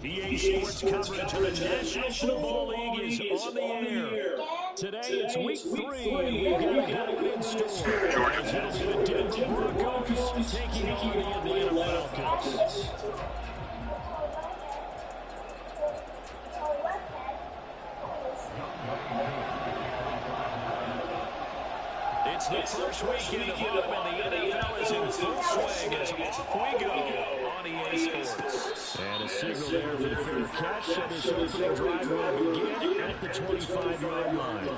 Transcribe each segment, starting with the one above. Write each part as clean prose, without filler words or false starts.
EA Sports coverage of the National Football League is on the air. Today it's week 3, and we've got a good one in store. As it'll be the Denver Broncos taking on the Atlanta Falcons. It's the first weekend of autumn, and the NFL is in full swing as we go on EA Sports. And a signal there for the fair catch, so this opening drive will begin at the 25-yard line.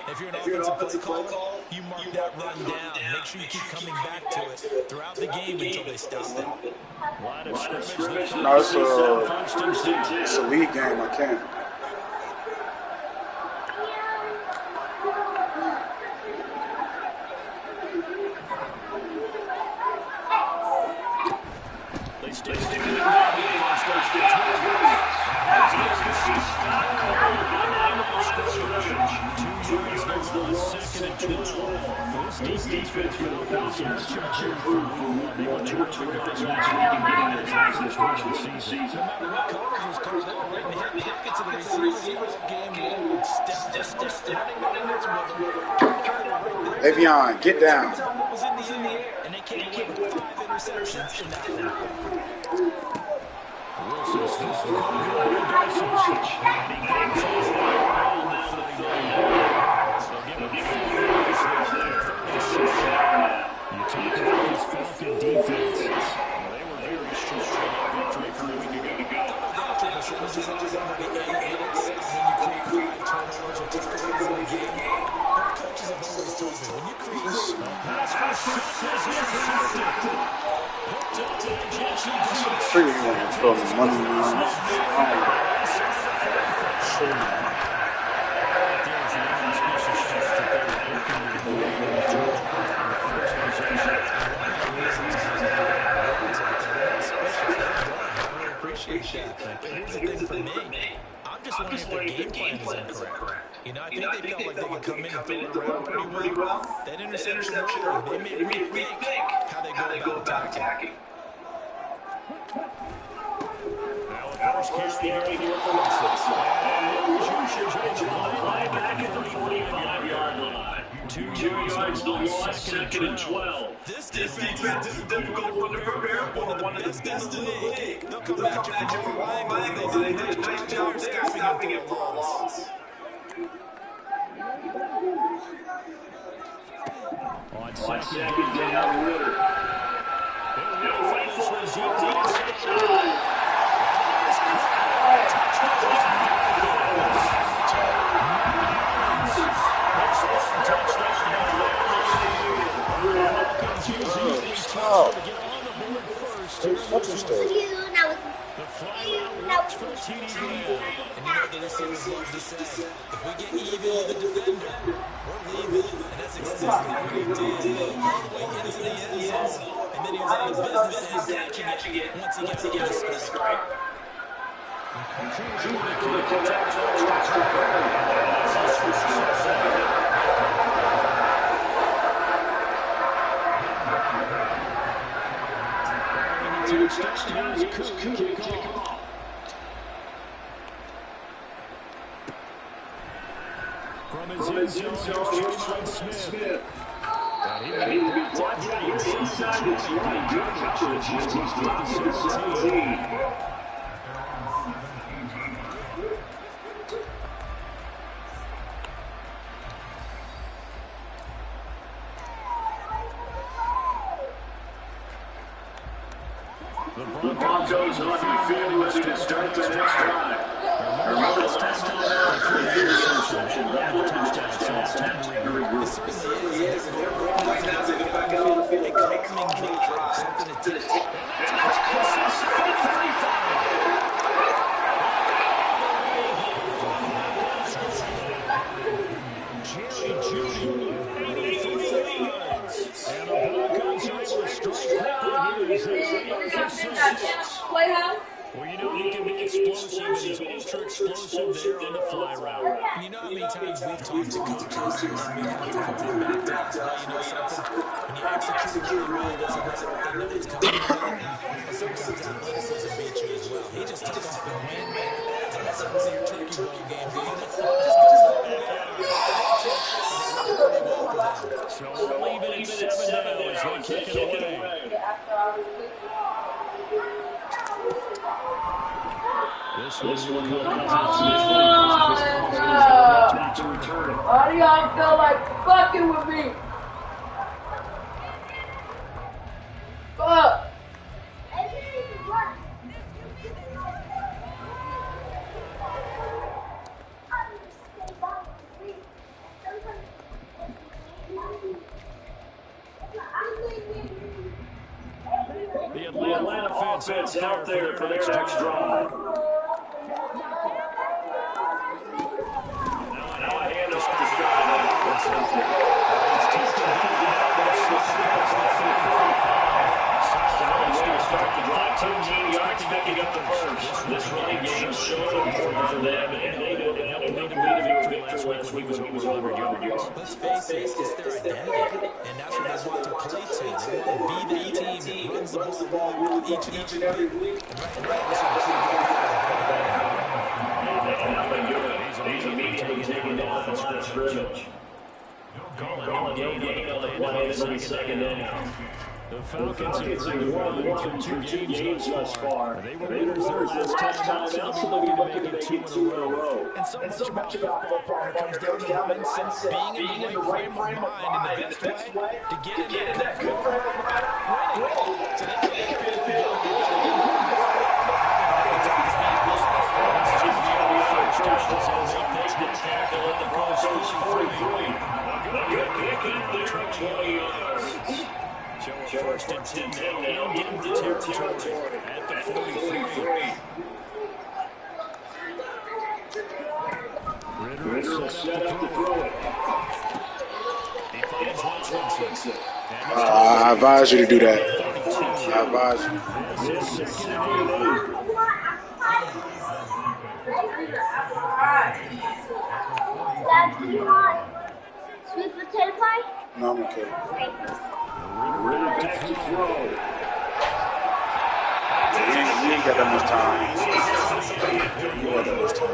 If you're an offensive play call, you mark that run down. Make sure you keep coming back to it throughout the game until they stop it. No, it's a league game. I can't. Le'Veon, get down. And they came away with 5 interceptions in that one. You talk about this Falcon defense. They were very strong in that victory from a week ago. The percentages on the analytics, when you create 5 turnovers or touchdowns in a game, coaches have always told me, when you create a pass for 6 is intercepted. Sure, you want to throw the money around. Here's the thing for me. I'm just wondering if their game plan is incorrect. You know, I think they felt like they could come in and throw it around pretty well. That interception earlier, they made me rethink how they go about attacking. Now the first carry here for Texas. Back at the 45-yard line. 2 yards lost, second and 12. This defense is difficult to prepare for. One of the best in the league. They'll come at you from all angles. They did a nice job stopping it for a loss. On second down, Ritter. They'll fight for his deep What's your story? And you know the receivers love to say, if we get even with the defender, we're leaving. And that's exactly what he did. All the way into the end zone. And then he was on the business end catching it once he got the strike. From his end zone, here's Smith. And he made it inside the 20. Good coverage. He's 17. goes undefeated, ready to start the next drive. Remember last time they threw an interception. They had the touchdown, so it's time to regroup. It certainly is, and they're going right now to get back on the field. A calming drive, something to take. And that's caught inside the 35. Jerry Jeudy, 83 yards. And the Broncos are able to strike quickly here as they are in. Well, you know he can be explosive, and he's ultra-explosive there on the fly route. And you know how many times we've talked to coaches and we've had to come back to us, well, you know something? When you execute really, really well, they know it's coming. But sometimes athleticism beats you as well. He just took off and went. That's how your turkey bowl game goes. Just goes up and down. So we're leaving at 7 now as they kick it away. This one will come out to return it. Why do y'all feel like fucking with me? Fuck. The Atlanta offense out there for their next drive. Now a handoff to picking up the first. This running game showed important for them, and they know that helped lead them to victory last week when he was over 100 yards. Let's face it, it's their identity, and that's what they want to play to. They want to be the team that runs the ball well each and every week. And right now, He's immediately taking off the line of scrimmage. Calling no gain on the play. It'll be second down. The Falcons have won through two games thus far. They were winners their last time out, so they're looking to make it two in a row. And so much about football comes down to mindset, being in the right frame of mind, and the best way to get in that good frame of mind, winning. So that's what they feel to go. So a first and 10 now in Denver territory at the 43. Ritter set up to throw it. He finds Watson. I advise you to do that. I advise you. This is second and 8. Sweet potato pie? No, I'm okay. Ritter to throw. You ain't got that much time. You ain't got that much time.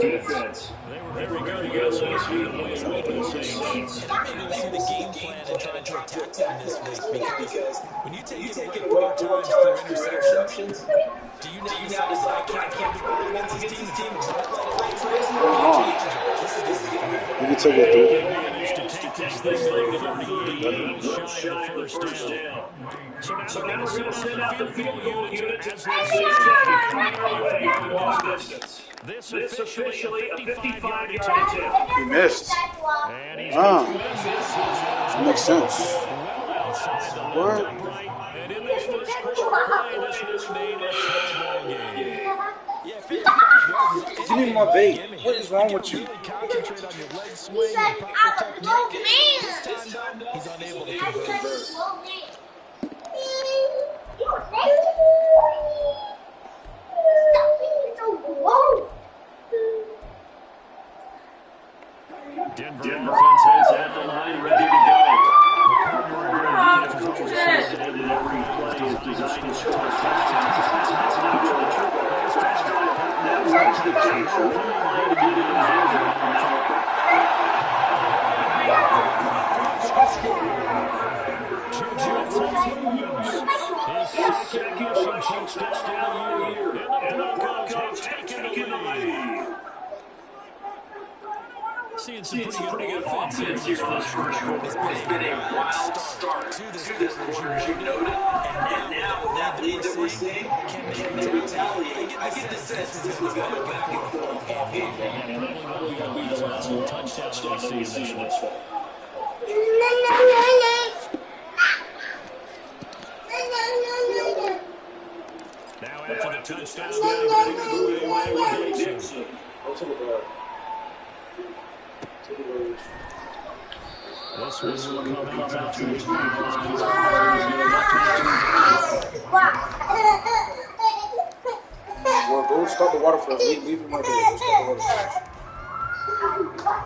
Defense. They were very good against us in the way of open Saints. Maybe we'll see the game plan and try to attack them this week, because when you take it away 4 times through interceptions, do you now decide I can't do it against this team? You can take it through. Managed to take this thing to 38, shy of the first down. So now we're going to send out the field unit as they distance. This officially a 55-yard attempt. He missed. And he's That makes sense. What? And in this first quarter play, this will remain a tie-ball game. Yeah, 55 yards. Give me my bait. What is wrong with you? Really concentrate on your leg swing and proper technique. This time, though, he's unable to convert. Denver offense is at the line, ready to go. His second rushing touchdown of the year, and the Broncos have taken the lead. seeing some pretty good offense here in this first quarter. It's been a wild start to this quarter, as you noted. And now with that lead that we're seeing, can they retaliate? I get the sense this was going to go back and forth all game long. That probably will be the last one touchdown that we see in this one. Now after the touchdown, Dixon. This one will come out to the 25. Well, go start the water for us. Leave him right there. Go start the water.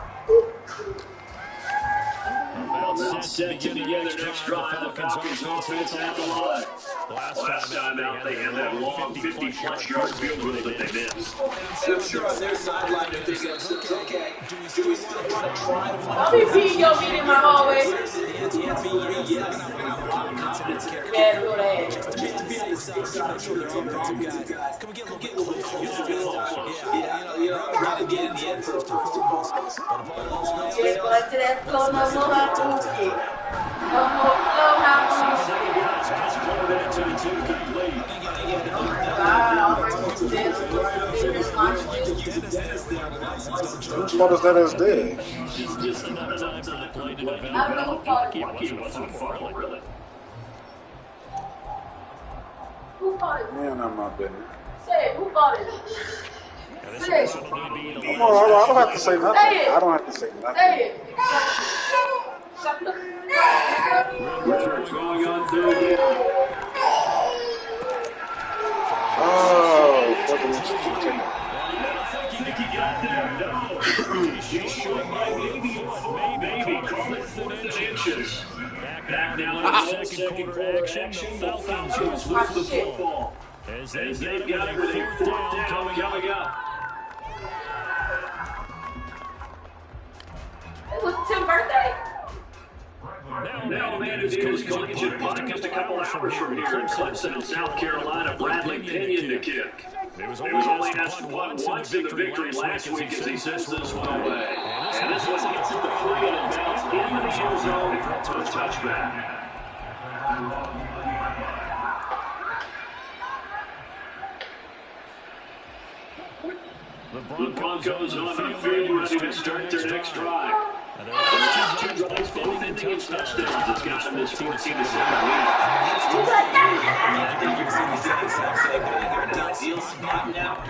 About set to begin the next drive. The Falcons offense at the line. Last time out, they had that long 50-plus yard field goal that they missed. And I'm sure on their sideline they're thinking, okay, do we still want to try to find I'll be peeing your meat in my hallway. the answer would be yes. Yeah, go ahead. Just to be on the safe side, I'm sure the offensive guys. Can we get a little bit closer? Gotta get in the end first and foremost. But if all else fails, Just go to that floor, no more how to move it. No more flow, how to move it. Whose fault is that as dead? Just enough time for the play to develop. It wasn't a fumble, really. Who fought it? Man, I'm not betting. Say it, who fought it? Say it. Come on, I don't have to say nothing. I don't have to say nothing. Say it. Oh, fucking chicken. Back down second quarter action. The Falcons with the football. As they've got it with a fourth down coming up. It was Tim's birthday. Now, man, it is collegiate punt just a couple hours from here in Clemson, in South Carolina. Bradley Pinion to kick. It was only asked to punt once in the victory last week as he sends this one away. And this one hits at the 3 and bounces in the end zone for a touchback. The Broncos on the field ready to start their next drive. Last two drives both ending in touchdowns. It's got them this 14-7 lead.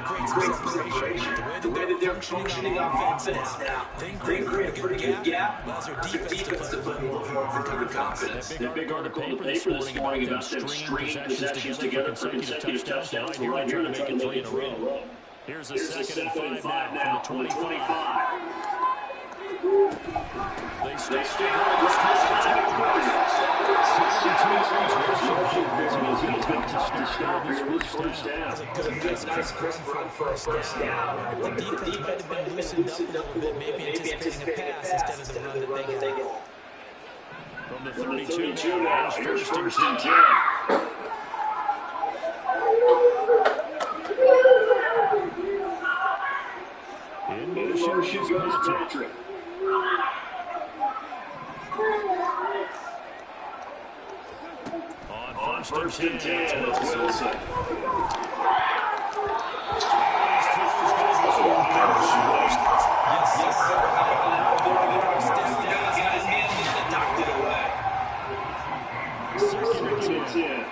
Great separation. The way that they're functioning on offense now, they create a pretty good gap. Allows their defense to play more for confidence. That big article in the paper this morning about them stringing possessions together for consecutive touchdowns. They're right here to make it 3 in a row. Here's a second and 5 now from the 25. They stay on this touchdown. First down. That's a good nice for first down. The defense might have been loosened up a little bit, maybe anticipating a pass instead of the run that they got. From the 32 now, here's first and 10. In motion is Patrick. On first and 10, Wilson. Second and 10.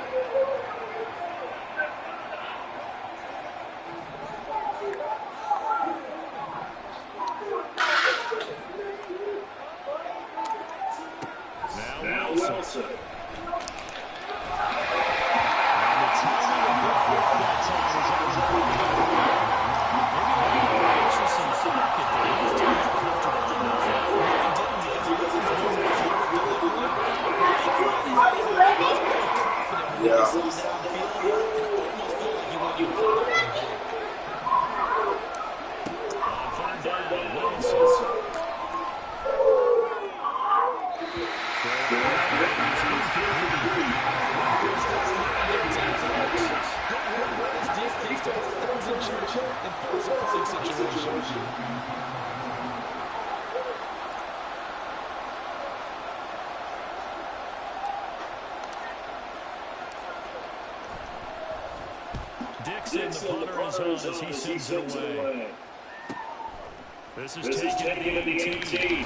Now Wilson. Dixon, the punter, is on as he sends it away. This is taken at the 18.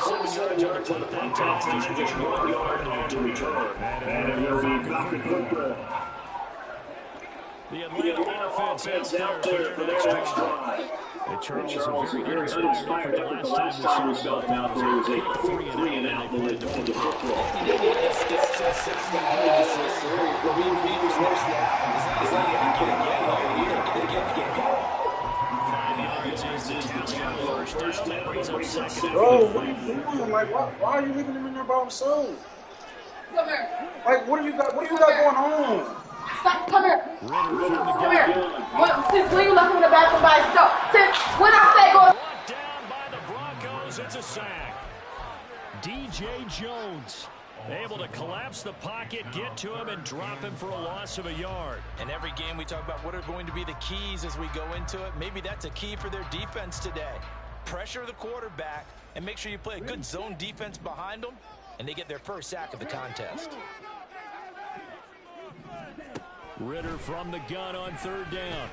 47 yards on the punt. That time just 1 yard on the return. And it will be Falcons football. The Atlanta offense out there for their next drive. And Charles, a very inspired effort the last time we saw them out there was a quick 3-and-out and they played the football. Bro, what are you doing? Like, why are you leaving him in there by himself? Come here. Like, what do you got going on? Stop, come here. Come here. When you left him in the bathroom by himself. When I say go. Brought down by the Broncos, it's a sack. DJ Jones able to collapse the pocket, get to him, and drop him for a loss of a yard. In every game we talk about what are going to be the keys as we go into it. Maybe that's a key for their defense today. Pressure the quarterback and make sure you play a good zone defense behind them, and they get their first sack of the contest. Ritter from the gun on 3rd down.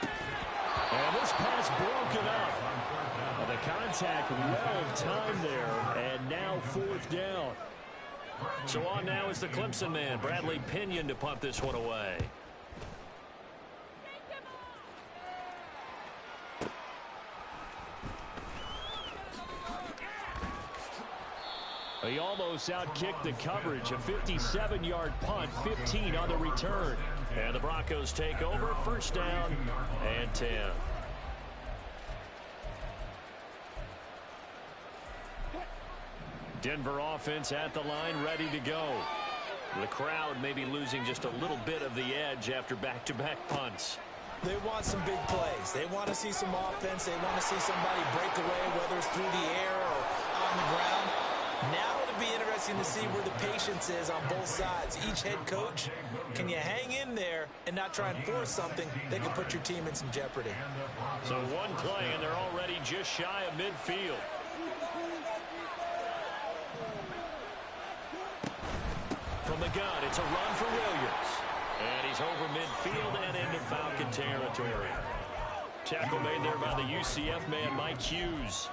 And this pass broken up. The contact well timed there, and now 4th down. So on now is the Clemson man, Bradley Pinion, to punt this one away. He almost outkicked the coverage. A 57-yard punt, 15 on the return. And the Broncos take over, 1st down and 10. Denver offense at the line, ready to go. The crowd may be losing just a little bit of the edge after back-to-back punts. They want some big plays. They want to see some offense. They want to see somebody break away, whether it's through the air or on the ground. Now it'll be interesting to see where the patience is on both sides. Each head coach, can you hang in there and not try and force something that can put your team in some jeopardy? So one play, and they're already just shy of midfield. From the gun, it's a run for Williams. And he's over midfield and into Falcon territory. Tackle made there by the UCF man, Mike Hughes.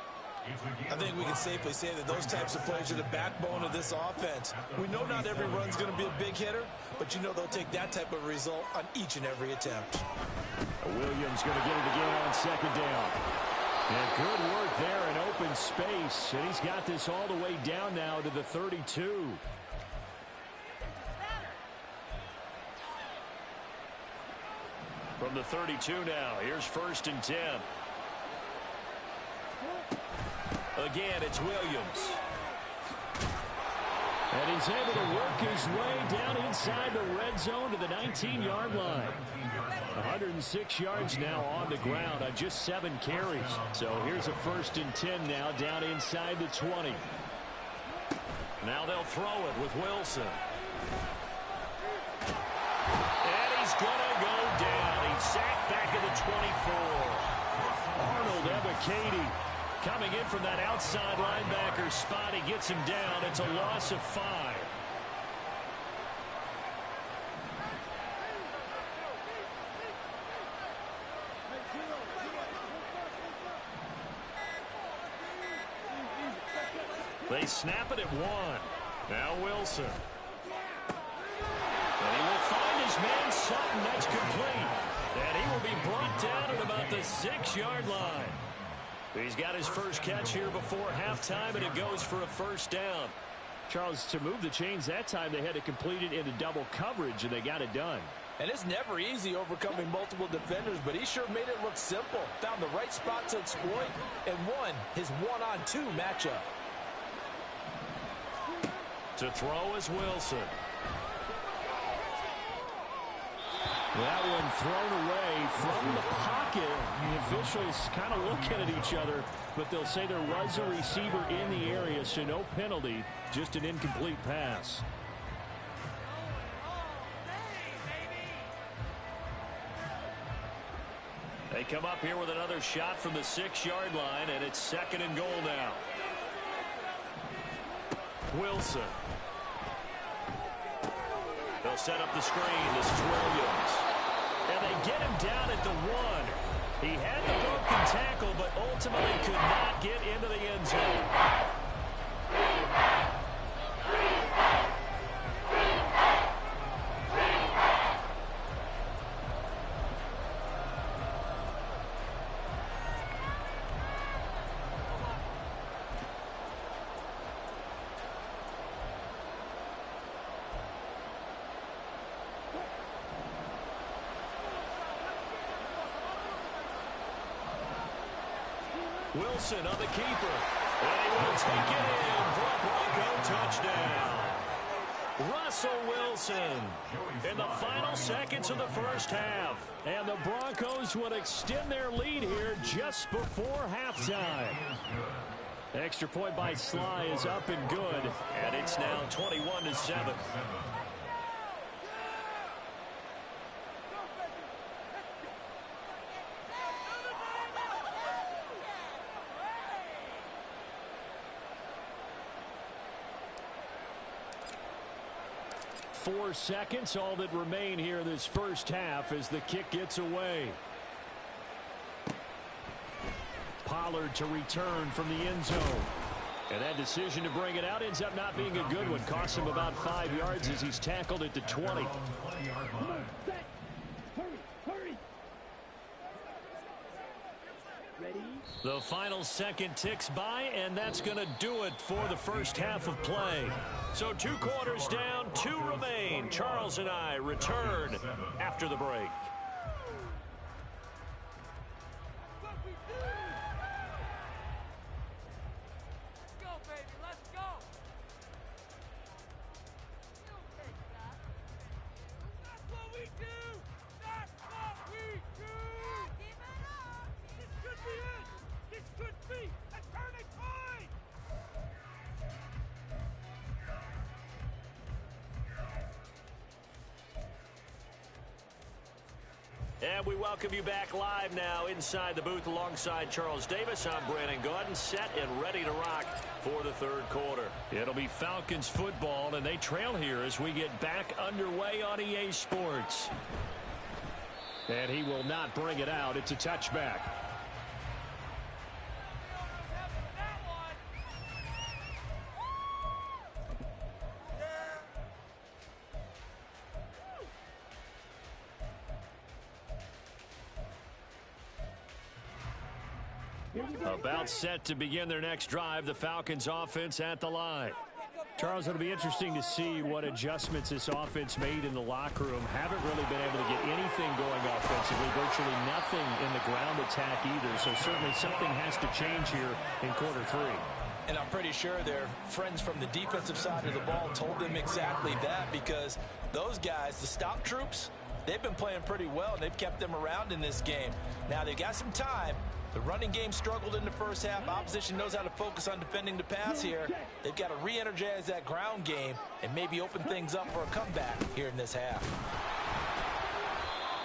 I think we can safely say that those types of plays are the backbone of this offense. We know not every run's going to be a big hitter, but you know they'll take that type of result on each and every attempt. Williams going to get it again on 2nd down. And good work there in open space. And he's got this all the way down now to the 32. From the 32 now, here's 1st and 10. Again, it's Williams. And he's able to work his way down inside the red zone to the 19-yard line. 106 yards now on the ground on just 7 carries. So here's a 1st and 10 now down inside the 20. Now they'll throw it with Wilson. And he's going to go down. He's sacked back at the 24. Arnold Ebiketie coming in from that outside linebacker spot. He gets him down. It's a loss of 5. They snap it at 1. Now Wilson. And he will find his man Sutton. That's complete. And he will be brought down at about the 6-yard line. He's got his first catch here before halftime, and it goes for a 1st down. Charles, to move the chains that time, they had to complete it into double coverage, and they got it done. And it's never easy overcoming multiple defenders, but he sure made it look simple. Found the right spot to exploit and won his 1-on-2 matchup. To throw is Wilson. That one thrown away from the pocket. The officials kind of looking at each other, but they'll say there was a receiver in the area, so no penalty, just an incomplete pass. They come up here with another shot from the 6-yard line, and it's 2nd and goal now. Wilson. They'll They'll set up the screen. This is Williams. And they get him down at the 1. He had the broken tackle, but ultimately could not get into the end zone. Wilson on the keeper. And he will take it in for a Bronco touchdown. Russell Wilson in the final seconds of the first half. And the Broncos would extend their lead here just before halftime. Extra point by Sly is up and good. And it's now 21-7. 4 seconds, all that remain here in this first half as the kick gets away. Pollard to return from the end zone. And that decision to bring it out ends up not being a good one. Costs him about 5 yards as he's tackled at the 20. The final second ticks by, and that's going to do it for the first half of play. So 2 quarters down, 2 remain. Charles and I return after the break. And we welcome you back live now inside the booth alongside Charles Davis. I'm Brandon Gordon, set and ready to rock for the third quarter. It'll be Falcons football, and they trail here as we get back underway on EA Sports. And he will not bring it out. It's a touchback. About set to begin their next drive, the Falcons offense at the line. Charles, it'll be interesting to see what adjustments this offense made in the locker room. Haven't really been able to get anything going offensively, virtually nothing in the ground attack either. So certainly something has to change here in quarter 3. And I'm pretty sure their friends from the defensive side of the ball told them exactly that, because those guys, the stop troops, they've been playing pretty well, and they've kept them around in this game. Now they've got some time. The running game struggled in the first half. Opposition knows how to focus on defending the pass here. They've got to re-energize that ground game and maybe open things up for a comeback here in this half.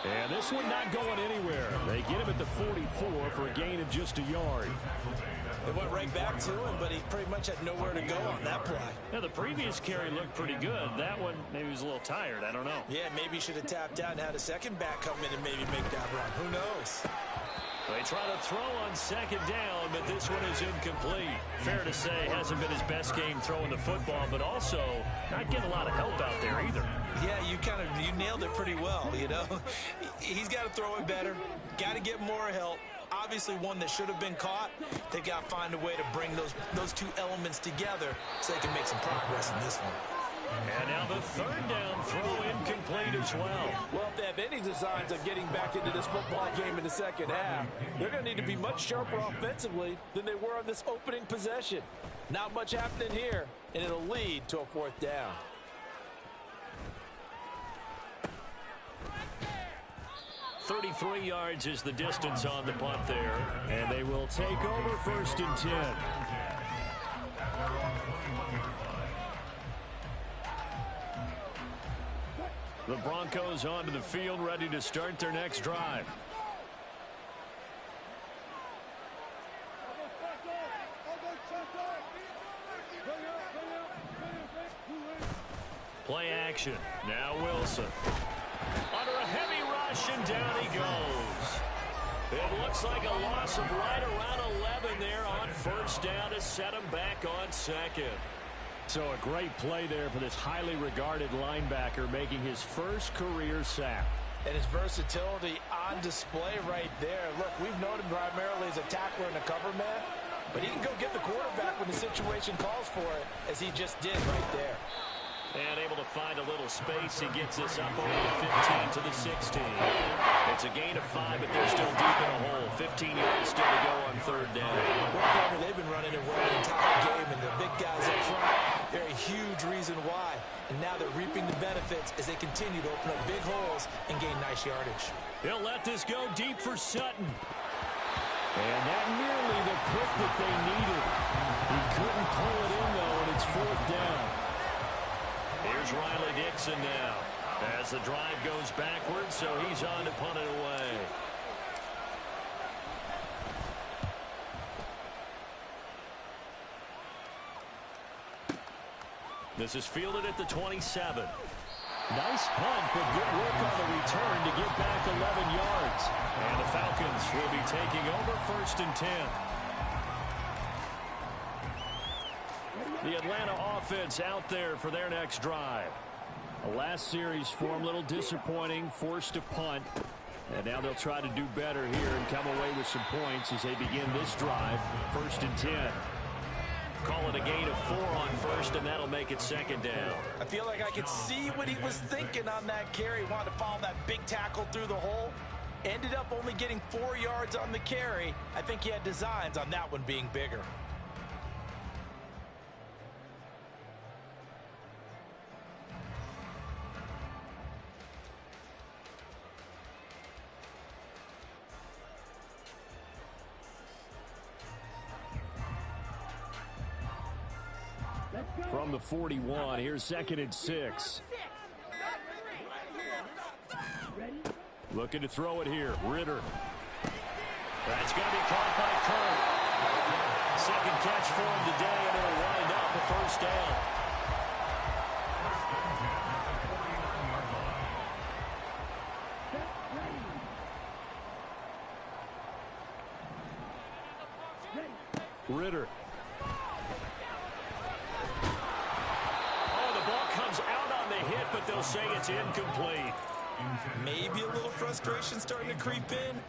And this one not going anywhere. They get him at the 44 for a gain of just a yard. They went right back to him, but he pretty much had nowhere to go on that play. Now, the previous carry looked pretty good. That one, maybe he was a little tired. I don't know. Yeah, maybe he should have tapped out and had a second back come in and maybe make that run. Who knows? They try to throw on second down, but this one is incomplete. Fair to say, hasn't been his best game throwing the football, but also not getting a lot of help out there either. Yeah, you nailed it pretty well, you know. He's got to throw it better, got to get more help. Obviously one that should have been caught. They got to find a way to bring those two elements together so they can make some progress in this one. And now the third down throw incomplete as well. Well, if they have any designs of getting back into this football game in the second half, they're going to need to be much sharper offensively than they were on this opening possession. Not much happening here, and it'll lead to a 4th down. .33 yards is the distance on the punt there, and they will take over 1st and 10. The Broncos onto the field, ready to start their next drive. Play action. action. Now Wilson. Under a heavy rush, and down he goes. It looks like a loss of right around 11 there on first down to set him back on second. So a great play there for this highly regarded linebacker making his first career sack. And his versatility on display right there. Look, we've known him primarily as a tackler and a cover man, but he can go get the quarterback when the situation calls for it, as he just did right there. And able to find a little space. He gets this up over the 15 to the 16. It's a gain of 5, but they're still deep in a hole. 15 yards still to go on third down. They've been running it well the entire game, and the big guys up front, they're a huge reason why. And now they're reaping the benefits as they continue to open up big holes and gain nice yardage. He'll let this go deep for Sutton. And that nearly the pick that they needed. He couldn't pull it in, though, and it's fourth down. Here's Riley Dixon now as the drive goes backwards, so he's on to punt it away. This is fielded at the 27. Nice punt, but good work on the return to get back 11 yards. And the Falcons will be taking over first and 10. The Atlanta offense out there for their next drive. The last series for them, a little disappointing, forced to punt. And now they'll try to do better here and come away with some points as they begin this drive, first and 10. Call it a gain of 4 on first, and that'll make it second down. I feel like I could see what he was thinking on that carry. Wanted to follow that big tackle through the hole. Ended up only getting 4 yards on the carry. I think he had designs on that one being bigger. From the 41, here's second and 6. Looking to throw it here. Ritter. That's going to be caught by Kirk. Second catch for him today, and it'll wind up the first down. Ritter. But they'll say it's incomplete. Maybe a little frustration starting to creep in.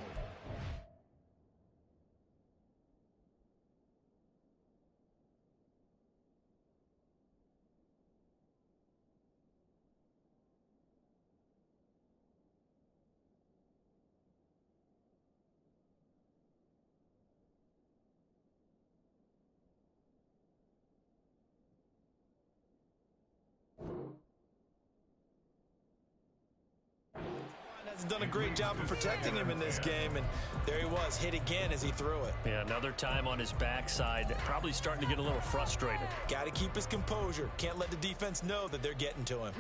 Has done a great job of protecting him in this game, and there he was, hit again as he threw it. Yeah, another time on his backside, probably starting to get a little frustrated. Got to keep his composure. Can't let the defense know that they're getting to him.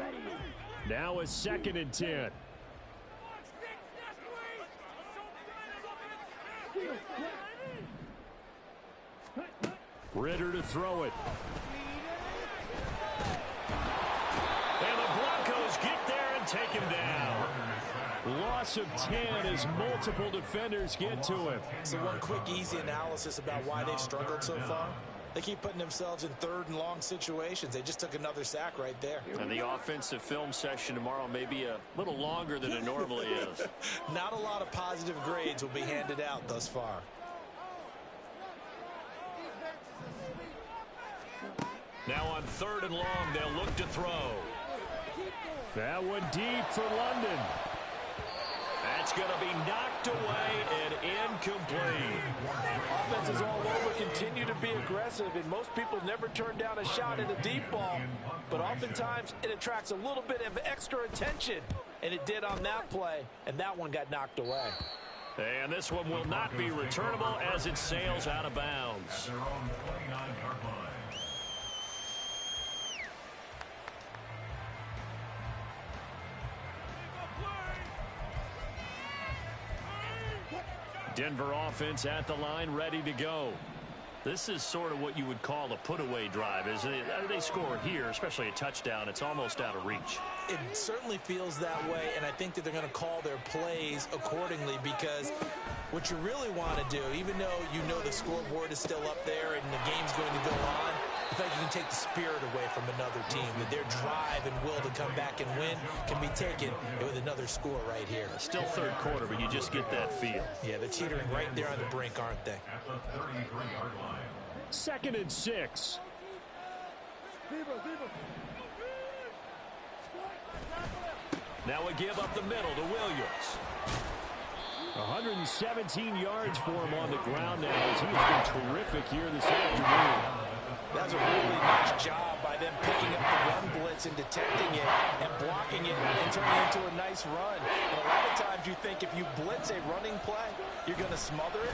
Now a second and 10. Ritter to throw it. And the Broncos get there and take him down. Loss of 10 as multiple defenders get to him. So one quick, easy analysis about why they've struggled so far. They keep putting themselves in third and long situations. They just took another sack right there. And the offensive film session tomorrow may be a little longer than it normally is. Not a lot of positive grades will be handed out thus far. Now on third and long, they'll look to throw. That one deep for London. That's going to be knocked away and incomplete. Offenses all over continue to be aggressive, and most people never turn down a shot at a deep ball. But oftentimes, it attracts a little bit of extra attention, and it did on that play, and that one got knocked away. And this one will not be returnable as it sails out of bounds. Denver offense at the line, ready to go. This is sort of what you would call a put-away drive. As they score here, especially a touchdown, it's almost out of reach. It certainly feels that way, and I think that they're going to call their plays accordingly, because what you really want to do, even though you know the scoreboard is still up there and the game's going to go on, I think you can take the spirit away from another team, that their drive and will to come back and win can be taken with another score right here. Still third quarter, but you just get that feel. Yeah, they're teetering right there on the brink, aren't they? 2nd and 6. Now we give up the middle to Williams. 117 yards for him on the ground now, as he's been terrific here this afternoon. That's a really nice job by them picking up the run blitz and detecting it and blocking it and turning it into a nice run. And a lot of times you think if you blitz a running play, you're going to smother it.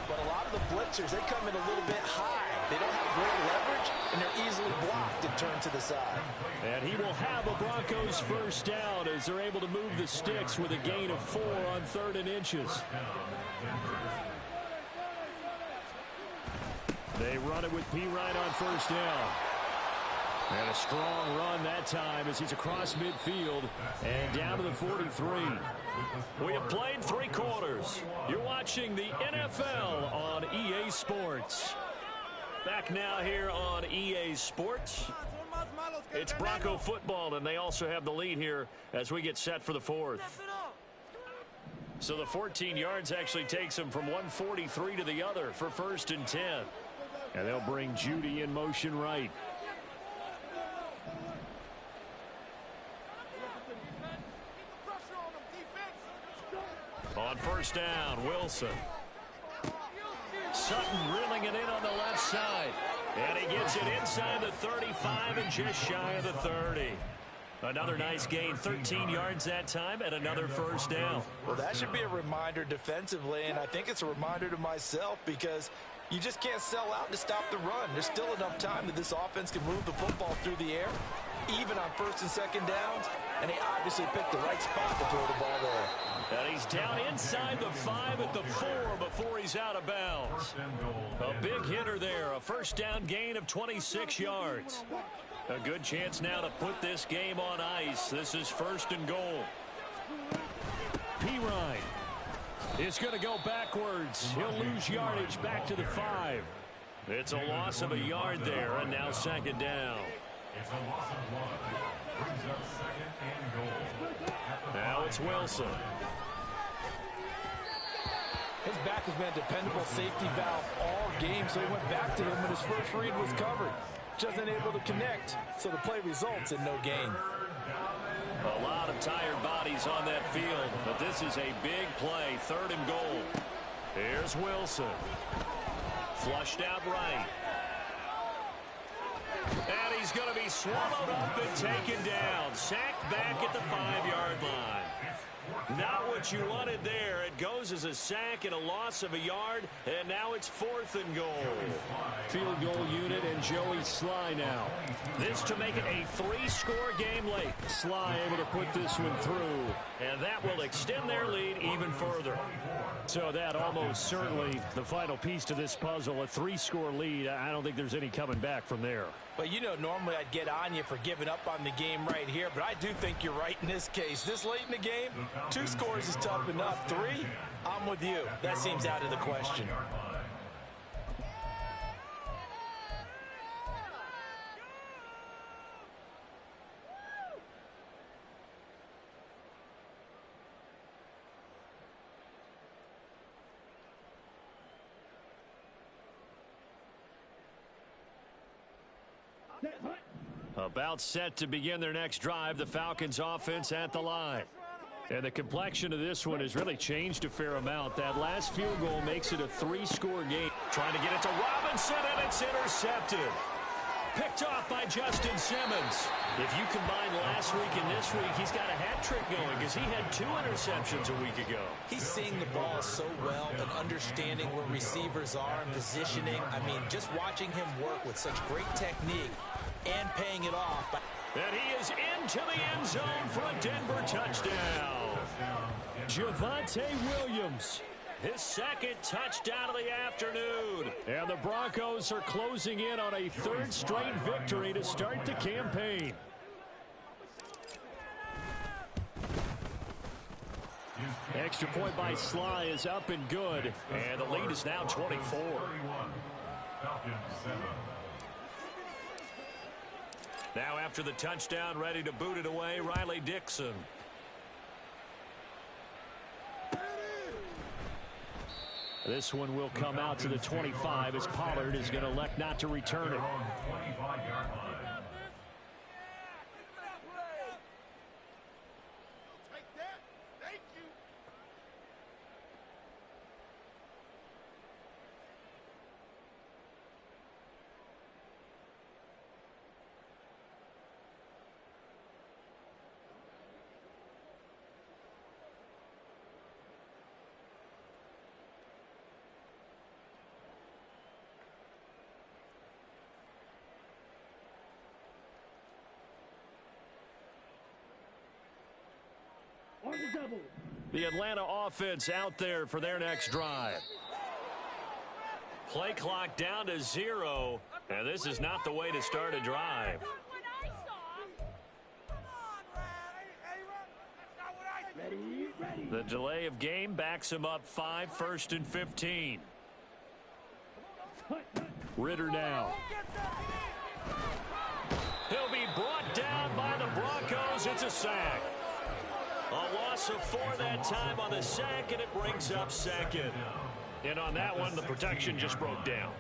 But a lot of the blitzers, they come in a little bit high. They don't have great leverage, and they're easily blocked and turned to the side. And he will have a Broncos first down as they're able to move the sticks with a gain of 4 on 3rd and inches. They run it with P. Ryan on first down. And a strong run that time as he's across midfield and down to the 43. We have played 3 quarters. You're watching the NFL on EA Sports. Back now here on EA Sports. It's Bronco football, and they also have the lead here as we get set for the 4th. So the 14 yards actually takes them from 143 to the other for 1st and 10. And they'll bring Judy in motion right. On first down, Wilson. Sutton reeling it in on the left side. And he gets it inside the 35 and just shy of the 30. Another nice gain, 13 yards that time, and another first down. Well, that should be a reminder defensively, and I think it's a reminder to myself, because you just can't sell out to stop the run. There's still enough time that this offense can move the football through the air, even on 1st and 2nd downs, and they obviously picked the right spot to throw the ball there. And he's down inside the 5 at the 4 before he's out of bounds. A big hitter there, a first down gain of 26 yards. A good chance now to put this game on ice. This is 1st and goal. P. Ryan is going to go backwards. He'll lose yardage back to the 5. It's a loss of a yard there, and now 2nd down. It's a loss of 1. Brings up 2nd and goal. Now it's Wilson. His back has been a dependable safety valve all game, so he went back to him when his first read was covered. Just unable to connect, so the play results in no gain. A lot of tired bodies on that field, but this is a big play, 3rd and goal. Here's Wilson. Flushed out right. And he's going to be swallowed up and taken down. Sacked back at the 5-yard line. Not what you wanted there. It goes as a sack and a loss of a yard, and now it's 4th and goal. Field goal unit and Joey Sly now. This to make it a 3-score game late. Sly able to put this one through, and that will extend their lead even further. So that almost certainly the final piece to this puzzle, a 3-score lead. I don't think there's any coming back from there. But, you know, normally I'd get on you for giving up on the game right here, but I do think you're right in this case. This late in the game, 2 scores is tough enough. 3, I'm with you. That seems out of the question. About set to begin their next drive, the Falcons offense at the line. And the complexion of this one has really changed a fair amount. That last field goal makes it a 3-score game. Trying to get it to Robinson, and it's intercepted. Picked off by Justin Simmons. If you combine last week and this week, he's got a hat trick going because he had 2 interceptions a week ago. He's seeing the ball so well and understanding where receivers are and positioning. I mean, just watching him work with such great technique and paying it off. And he is into the end zone for a Denver touchdown. Javonte Williams his second touchdown of the afternoon. And the Broncos are closing in on a third straight victory to start the campaign. Extra point by Sly is up and good, and the lead is now 24. Now after the touchdown, ready to boot it away, Riley Dixon. This one will come out to the 25 as Pollard is going to elect not to return it. The Atlanta offense out there for their next drive. Play clock down to 0. And this is not the way to start a drive. The delay of game backs him up 5, 1st and 15. Ritter now. He'll be brought down by the Broncos. It's a sack. A loss of 4 that time on the sack, and it brings up 2nd. And on that one, the protection just broke down.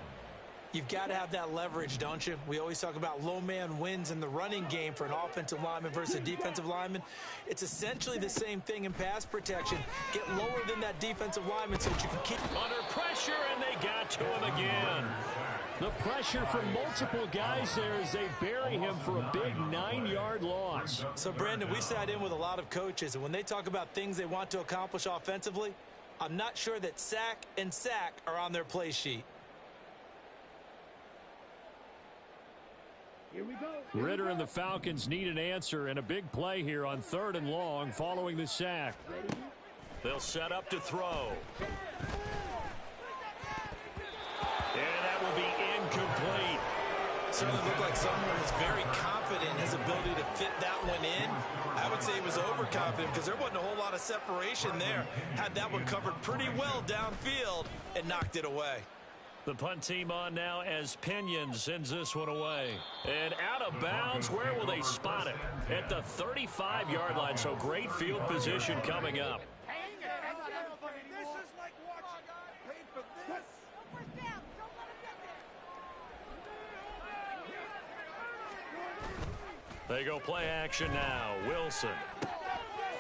You've got to have that leverage, don't you? We always talk about low man wins in the running game for an offensive lineman versus a defensive lineman. It's essentially the same thing in pass protection. Get lower than that defensive lineman so that you can keep under pressure, and they got to him again. The pressure from multiple guys there as they bury him for a big 9-yard loss. So, Brandon, we sat in with a lot of coaches, and when they talk about things they want to accomplish offensively, I'm not sure that sack and sack are on their play sheet. Here we go. Ritter and the Falcons need an answer and a big play here on 3rd and long following the sack. They'll set up to throw. And that will be incomplete. Certainly looked like someone was very confident in his ability to fit that one in. I would say he was overconfident because there wasn't a whole lot of separation there. Had that one covered pretty well downfield and knocked it away. The punt team on now as Pinion sends this one away. And out of bounds, where will they spot it? At the 35-yard line, so great field position coming up. They go play action now. Wilson.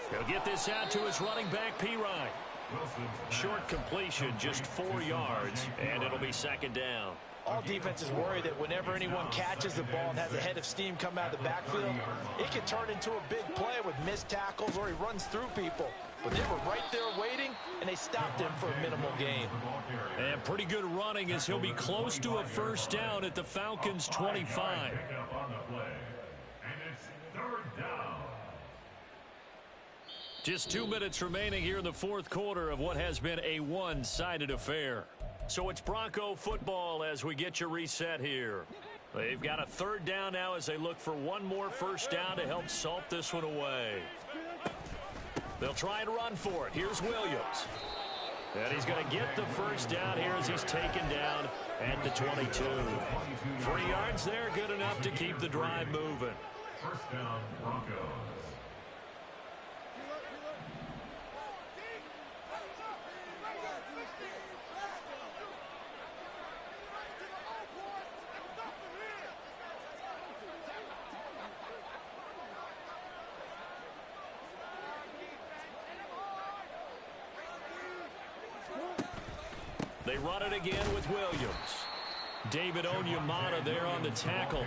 He'll get this out to his running back, Pirine. Short completion, just 4 yards, and it'll be 2nd down. All defenses worry that whenever anyone catches the ball and has a head of steam come out of the backfield, it can turn into a big play with missed tackles or he runs through people. But they were right there waiting, and they stopped him for a minimal gain. And pretty good running as he'll be close to a 1st down at the Falcons' 25. Just 2 minutes remaining here in the 4th quarter of what has been a one-sided affair. So it's Bronco football as we get your reset here. They've got a 3rd down now as they look for one more 1st down to help salt this one away. They'll try and run for it. Here's Williams. And he's going to get the 1st down here as he's taken down at the 22. 3 yards there, good enough to keep the drive moving. 1st down, Broncos. They run it again with Williams. David Onyemata there on the tackle.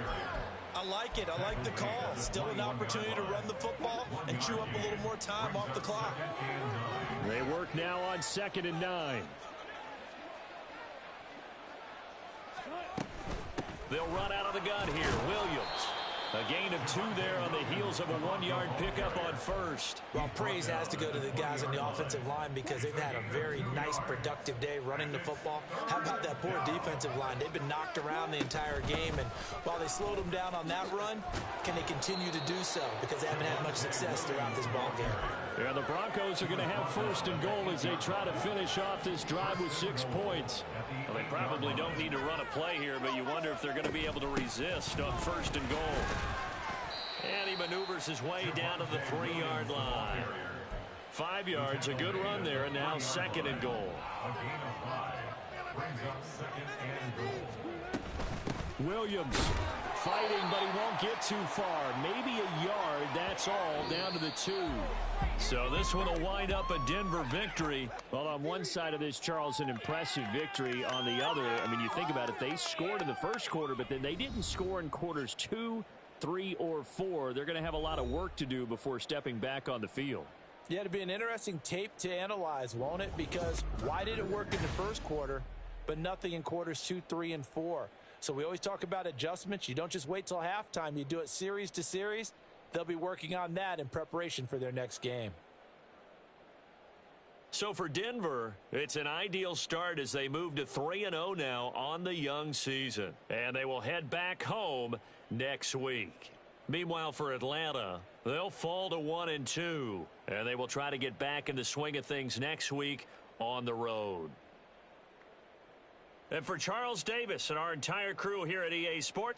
I like it. I like the call. Still an opportunity to run the football and chew up a little more time off the clock. They work now on 2nd and 9. They'll run out of the gun here. Williams. A gain of 2 there on the heels of a 1-yard pickup on first. Well, praise has to go to the guys on the offensive line because they've had a very nice, productive day running the football. How about that poor defensive line? They've been knocked around the entire game, and while they slowed them down on that run, can they continue to do so? Because they haven't had much success throughout this ball game. Yeah, the Broncos are going to have first and goal as they try to finish off this drive with 6 points. Well, they probably don't need to run a play here, but you wonder if they're going to be able to resist on first and goal. And he maneuvers his way down to the 3-yard line. 5 yards, a good run there, and now second and goal. A gain of 5 brings up second and goal. Williams fighting, but he won't get too far. Maybe a yard, that's all, down to the 2. So this one will wind up a Denver victory. Well, on one side of this, Charles, an impressive victory. On the other, I mean, you think about it, they scored in the first quarter, but then they didn't score in quarters 2, 3, or 4. They're going to have a lot of work to do before stepping back on the field. Yeah, it'll be an interesting tape to analyze, won't it? Because why did it work in the first quarter, but nothing in quarters 2, 3, and 4? So we always talk about adjustments. You don't just wait till halftime. You do it series to series. They'll be working on that in preparation for their next game. So for Denver, it's an ideal start as they move to 3-0 now on the young season. And they will head back home next week. Meanwhile, for Atlanta, they'll fall to 1-2. And they will try to get back in the swing of things next week on the road. And for Charles Davis and our entire crew here at EA Sports,